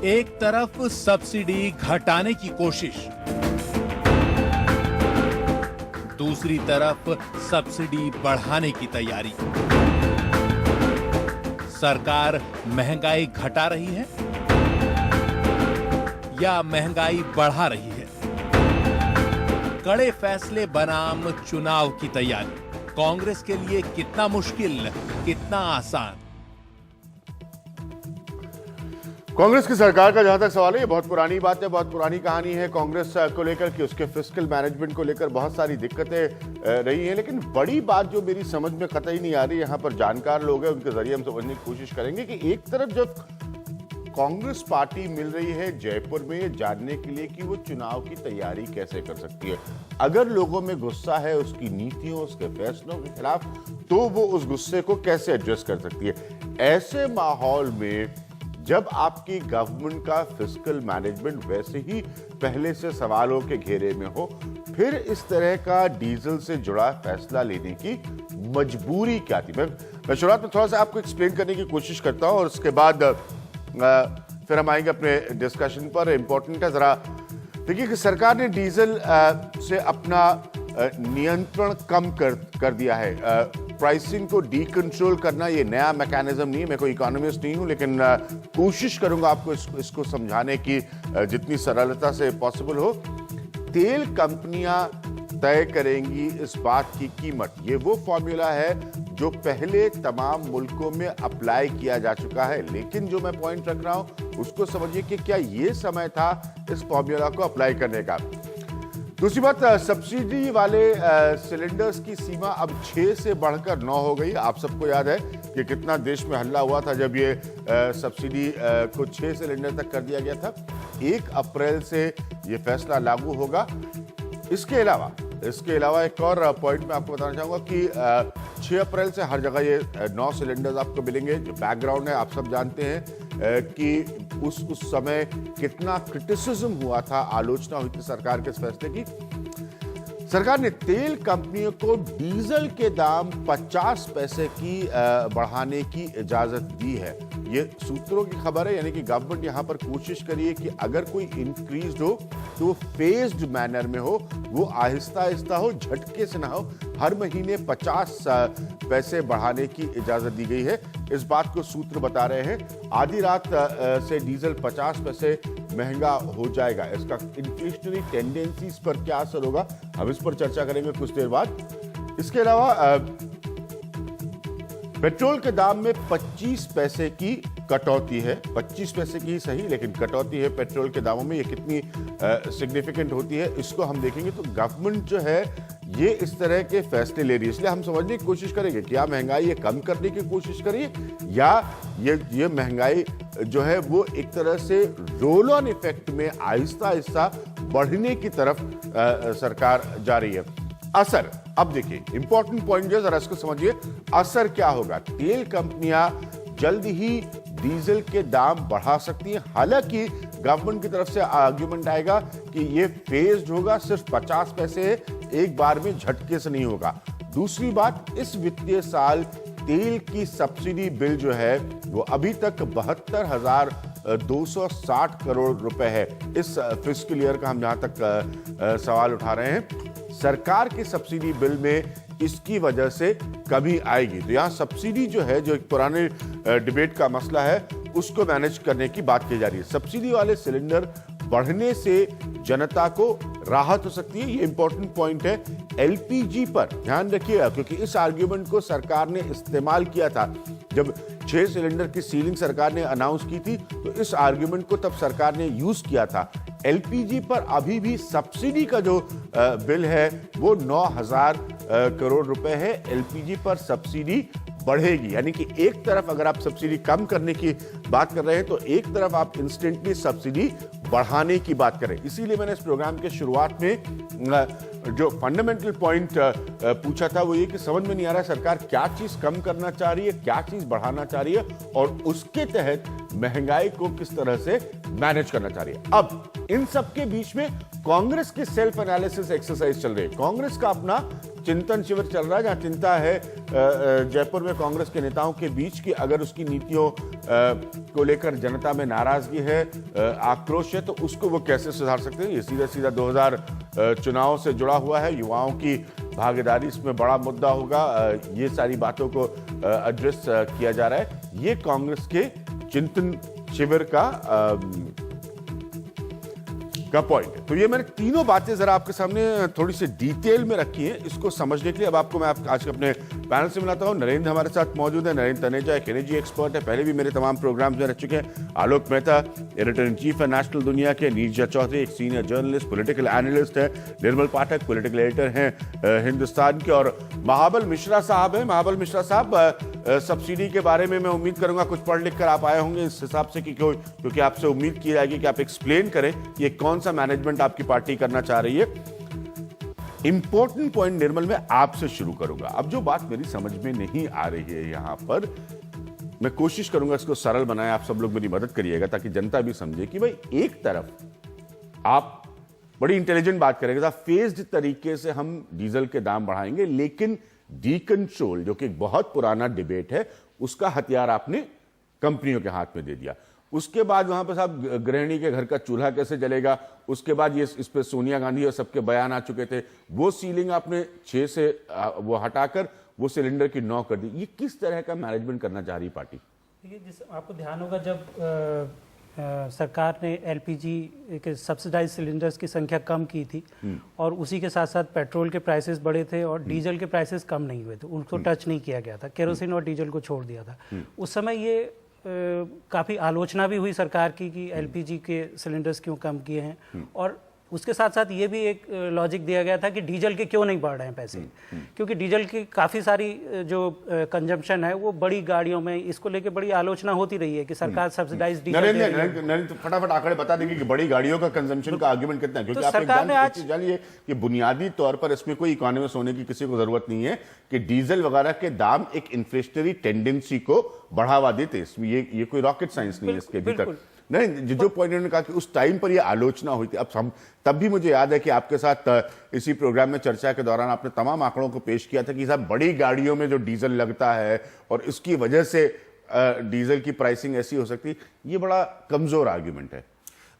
एक तरफ सब्सिडी घटाने की कोशिश, दूसरी तरफ सब्सिडी बढ़ाने की तैयारी। सरकार महंगाई घटा रही है या महंगाई बढ़ा रही है? कड़े फैसले बनाम चुनाव की तैयारी, कांग्रेस के लिए कितना मुश्किल, कितना आसान? कांग्रेस की सरकार का जहां तक सवाल है, ये बहुत पुरानी बात है, बहुत पुरानी कहानी है कांग्रेस को लेकर कि उसके फिस्कल मैनेजमेंट को लेकर बहुत सारी दिक्कतें रही हैं। लेकिन बड़ी बात जो मेरी समझ में कतई नहीं आ रही, यहां पर जानकार लोग हैं, उनके जरिए हम समझने की कोशिश करेंगे कि एक तरफ जब कांग्रेस पार्टी मिल रही है जयपुर में ये जानने के लिए कि वो चुनाव की तैयारी कैसे कर सकती है। अगर लोगों में गुस्सा है उसकी नीतियों, उसके फैसलों के खिलाफ, तो वो उस गुस्से को कैसे एडजस्ट कर सकती है। ऐसे माहौल में जब आपकी गवर्नमेंट का फिस्कल मैनेजमेंट वैसे ही पहले से सवालों के घेरे में हो, फिर इस तरह का डीजल से जुड़ा फैसला लेने की मजबूरी क्या थी? मैं शुरुआत में थोड़ा सा आपको एक्सप्लेन करने की कोशिश करता हूं और उसके बाद फिर हम आएंगे अपने डिस्कशन पर। इंपॉर्टेंट है जरा देखिए कि सरकार ने डीजल से अपना नियंत्रण कम कर दिया है। प्राइसिंग को डीकंट्रोल करना ये नया मैकेनिज्म नहीं है। मैं कोई इकोनॉमिस्ट नहीं हूं, लेकिन कोशिश करूंगा आपको इसको समझाने की जितनी सरलता से पॉसिबल हो। तेल कंपनियां तय करेंगी इस बात की कीमत। ये वो फॉर्मूला है जो पहले तमाम मुल्कों में अप्लाई किया जा चुका है, लेकिन जो मैं पॉइंट रख रहा हूं उसको समझिए कि क्या ये समय था इस फॉर्मूला को अप्लाई करने का। दूसरी बात, सब्सिडी वाले सिलेंडर्स की सीमा अब 6 से बढ़कर 9 हो गई। आप सबको याद है कि कितना देश में हल्ला हुआ था जब ये सब्सिडी को 6 सिलेंडर तक कर दिया गया था। 1 अप्रैल से ये फैसला लागू होगा। इसके अलावा एक और पॉइंट मैं आपको बताना चाहूंगा कि 6 अप्रैल से हर जगह ये 9 सिलेंडर्स आपको मिलेंगे। जो बैकग्राउंड है आप सब जानते हैं कि उस समय कितना क्रिटिसिज्म हुआ था, आलोचना हुई थी सरकार के इस फैसले की। सरकार ने तेल कंपनियों को डीजल के दाम 50 पैसे की बढ़ाने की इजाजत दी है। ये सूत्रों की खबर है, यानी कि गवर्नमेंट यहां पर कोशिश करिए कि अगर कोई इंक्रीज हो तो वो फेज्ड मैनर में हो, वो आहिस्ता आहिस्ता हो, झटके से ना हो। हर महीने 50 पैसे बढ़ाने की इजाजत दी गई है। इस बात को सूत्र बता रहे हैं। आधी रात से डीजल 50 पैसे महंगा हो जाएगा। इसका इन्फ्लेशनरी टेंडेंसीज पर क्या असर होगा, हम इस पर चर्चा करेंगे कुछ देर बाद। इसके अलावा पेट्रोल के दाम में 25 पैसे की कटौती है। 25 पैसे की ही सही, लेकिन कटौती है पेट्रोल के दामों में। ये कितनी सिग्निफिकेंट होती है इसको हम देखेंगे। तो गवर्नमेंट जो है ये इस तरह के फैसले ले रही है, इसलिए हम समझने की कोशिश करेंगे क्या महंगाई ये कम करने की कोशिश करिए या ये महंगाई जो है वो एक तरह से रोल ऑन इफेक्ट में आहिस्ता आहिस्ता बढ़ने की तरफ सरकार जा रही है। असर, अब देखिए इंपॉर्टेंट पॉइंट जो है जरा इसको समझिए। असर क्या होगा? तेल कंपनियां जल्द ही डीजल के दाम बढ़ा सकती हैं। हालांकि गवर्नमेंट की तरफ से आर्ग्यूमेंट आएगा कि ये फेज्ड होगा, सिर्फ 50 पैसे एक बार में झटके से नहीं होगा। दूसरी बात, इस वित्तीय साल तेल की सब्सिडी बिल जो है वो अभी तक 72,260 करोड़ रुपए है। इस फिस्कल ईयर का हम जहां तक सवाल उठा रहे हैं, सरकार की सब्सिडी बिल में इसकी वजह से कमी आएगी। तो यहां सब्सिडी जो है, जो एक पुराने डिबेट का मसला है, उसको मैनेज करने की बात की जा रही है। सब्सिडी वाले सिलेंडर बढ़ने से जनता को राहत हो सकती है, ये इंपॉर्टेंट पॉइंट है। एलपीजी पर ध्यान रखिएगा, क्योंकि इस आर्ग्यूमेंट को सरकार ने इस्तेमाल किया था जब 6 सिलेंडर की सीलिंग सरकार ने अनाउंस की थी, तो इस आर्ग्यूमेंट को तब सरकार ने यूज किया था। एलपीजी पर अभी भी सब्सिडी का जो बिल है वो 9,000 करोड़ रुपए है। एलपीजी पर सब्सिडी बढ़ेगी, यानी कि एक तरफ अगर आप सब्सिडी कम करने की बात कर रहे हैं तो एक तरफ आप इंस्टेंटली सब्सिडी बढ़ाने की बात करें। इसीलिए मैंने इस प्रोग्राम के शुरुआत में जो फंडामेंटल पॉइंट पूछा था वो ये कि समझ में नहीं आ रहा सरकार क्या चीज कम करना चाह रही है, क्या चीज बढ़ाना चाह रही है और उसके तहत महंगाई को किस तरह से मैनेज करना चाह रही है। अब इन सब के बीच में कांग्रेस की सेल्फ एनालिसिस एक्सरसाइज चल रही है। कांग्रेस का अपना चिंतन शिविर चल रहा है, जहां चिंता है जयपुर में कांग्रेस के नेताओं के बीच कि अगर उसकी नीतियों को लेकर जनता में नाराजगी है, आक्रोश है, तो उसको वो कैसे सुधार सकते हैं। ये सीधा सीधा 2000 चुनाव से जुड़ा हुआ है। युवाओं की भागीदारी इसमें बड़ा मुद्दा होगा। ये सारी बातों को एड्रेस किया जा रहा है। ये कांग्रेस के चिंतन शिविर का पॉइंट है। तो ये मैंने तीनों बातें जरा आपके सामने थोड़ी सी डिटेल में रखी है, इसको समझने के लिए। अब आपको मैं आज अपने पैनल से मिलाता हूं। नरेंद्र हमारे साथ मौजूद है। नरेंद्र तनेजा एक एनर्जी एक्सपर्ट है, पहले भी मेरे तमाम प्रोग्राम्स में रह चुके हैं। Alok Mehta editor in chief है नेशनल दुनिया के। नीरजा चौधरी एक सीनियर जर्नलिस्ट, पॉलिटिकल एनालिस्ट है। निर्मल पाठक पॉलिटिकल एडिटर हैं हिंदुस्तान के। और महाबल मिश्रा साहब है। महाबल मिश्रा साहब, सब्सिडी के बारे में मैं उम्मीद करूंगा कुछ पढ़ लिख कर आप आए होंगे इस हिसाब से कि क्योंकि आपसे उम्मीद की जाएगी कि आप एक्सप्लेन करें कि कौन सा मैनेजमेंट आपकी पार्टी करना चाह रही है। इंपॉर्टेंट पॉइंट निर्मल में आपसे शुरू करूंगा। अब जो बात मेरी समझ में नहीं आ रही है यहां पर, मैं कोशिश करूंगा इसको सरल बनाए, आप सब लोग मेरी मदद करिएगा ताकि जनता भी समझे कि भाई एक तरफ आप बड़ी इंटेलिजेंट बात करेंगे, फेज्ड तरीके से हम डीजल के दाम बढ़ाएंगे, लेकिन डी कंट्रोल जो कि एक बहुत पुराना डिबेट है, उसका हथियार आपने कंपनियों के हाथ में दे दिया। उसके बाद वहां पर साहब गृहिणी के घर का चूल्हा कैसे जलेगा, उसके बाद ये इस पे सोनिया गांधी और सबके बयान आ चुके थे। वो सीलिंग आपने 6 से वो हटाकर वो सिलेंडर की 9 कर दी। ये किस तरह का मैनेजमेंट करना चाह रही पार्टी? देखिए, जिस आपको ध्यान होगा जब सरकार ने एलपीजी के सब्सिडाइज सिलेंडर्स की संख्या कम की थी और उसी के साथ साथ पेट्रोल के प्राइसेस बढ़े थे और डीजल के प्राइसेस कम नहीं हुए थे, उनको टच नहीं किया गया था, केरोसिन और डीजल को छोड़ दिया था। उस समय ये काफ़ी आलोचना भी हुई सरकार की कि एलपीजी के सिलेंडर्स क्यों कम किए हैं। और उसके साथ साथ ये भी एक लॉजिक दिया गया था कि डीजल के क्यों नहीं बढ़ रहे हैं पैसे, क्योंकि डीजल की काफ़ी सारी जो कंजम्पशन है वो बड़ी गाड़ियों में, इसको लेके बड़ी आलोचना होती रही है कि सरकार सब्सिडाइज डीजल। नरेंद्र फटाफट आंकड़े बता देंगे कि बड़ी गाड़ियों का कंजम्पशन का आर्गुमेंट कितना है, क्योंकि सरकार ने आज जानिए कि बुनियादी तौर पर इसमें कोई इकोनॉमिस्ट होने की किसी को जरूरत नहीं है कि डीजल वगैरह के दाम एक इन्फ्लेशनरी टेंडेंसी को बढ़ावा देते। इसमें ये कोई रॉकेट साइंस नहीं है इसके भीतर। नहीं, जो पॉइंट उन्होंने कहा कि उस टाइम पर ये आलोचना हुई थी। अब हम तब भी मुझे याद है कि आपके साथ इसी प्रोग्राम में चर्चा के दौरान आपने तमाम आंकड़ों को पेश किया था कि साहब बड़ी गाड़ियों में जो डीजल लगता है और इसकी वजह से डीजल की प्राइसिंग ऐसी हो सकती है, ये बड़ा कमजोर आर्ग्यूमेंट है।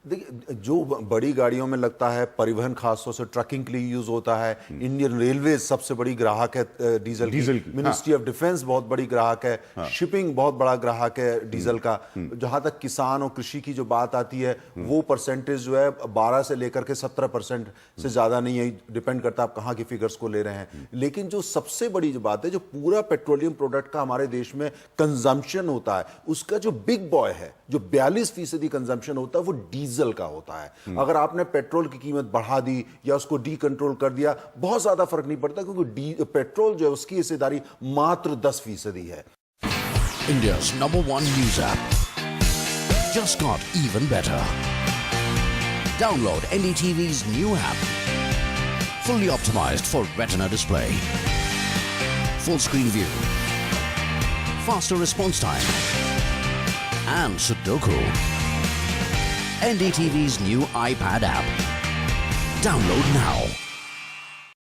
देखिए, जो बड़ी गाड़ियों में लगता है, परिवहन खासतौर से ट्रकिंग के लिए यूज होता है। इंडियन रेलवे सबसे बड़ी ग्राहक है डीजल की। मिनिस्ट्री ऑफ डिफेंस बहुत बड़ी ग्राहक है। शिपिंग बहुत बड़ा ग्राहक है डीजल का। जहां तक किसान और कृषि की जो बात आती है, वो परसेंटेज जो है 12 से लेकर के 17% से ज्यादा नहीं है, डिपेंड करता है आप कहाँ की फिगर्स को ले रहे हैं। लेकिन जो सबसे बड़ी जो बात है, जो पूरा पेट्रोलियम प्रोडक्ट का हमारे देश में कंजम्पशन होता है, उसका जो बिग बॉय है, जो 42% कंजम्पशन होता है, वो डीजल का होता है। अगर आपने पेट्रोल की कीमत बढ़ा दी या उसको डी कंट्रोल कर दिया, बहुत ज्यादा फर्क नहीं पड़ता, क्योंकि पेट्रोल जो है उसकी हिस्सेदारी मात्र 10% है। India's #1 news app just got even better. Download NDTV's new app, fully optimized for retina display, full screen view, faster response time, and Sudoku. NDTV's new iPad app. Download now.